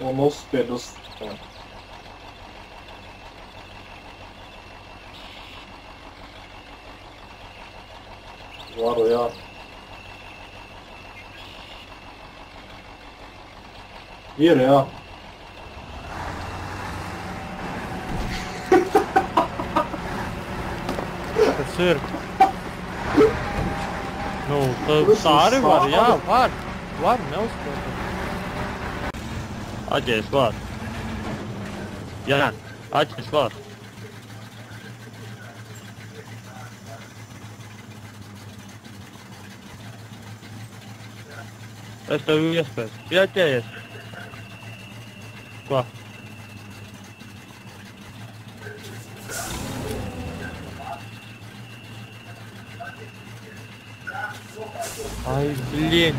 Un uzspied uz... Varu, jā. Ir, jā. Tas ir. Nu, tā arī var, jā, var. Var, neuzspēlēt. Aģēs var. Jā, aģēs var. Es tev iespēju. Pieķējies. Ko? Ai, блин.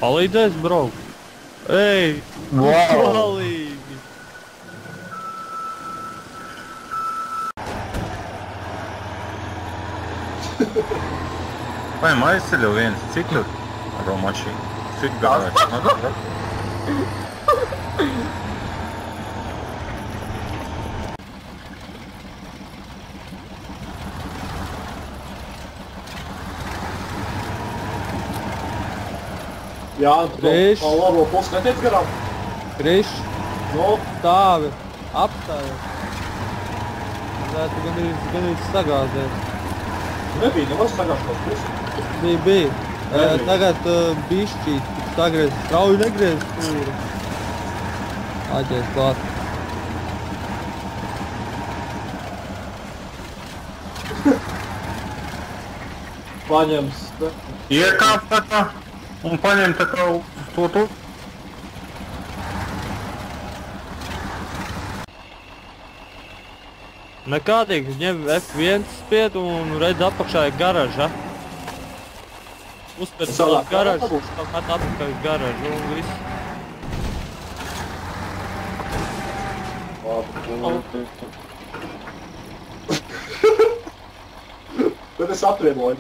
Palīdzēs, bro? Ej! Wow! Palīgi! Vai aizceļo viens ciklu ar to mašīnu? Cik gājuši? Jā, Kriš. tā labo pusi netiec garām. Kriš, Nu, stāvi, apstājies. Varētu gan sagāzēt. nebija nemaz sagāds kaut pusi. Bija. Nebija. Tagad bišķīt, sagriez, strauji negriez stūri. Aģēs klāt. Paņems. Iekāp tā kā un paņem tā kā to. Nekādīgi, ņem F1 spied un redz apakšā ir garaža. Uzspied uz Savā garažu, garažā? tā met apakaļ uz garažu un viss. Tad es atvienoju,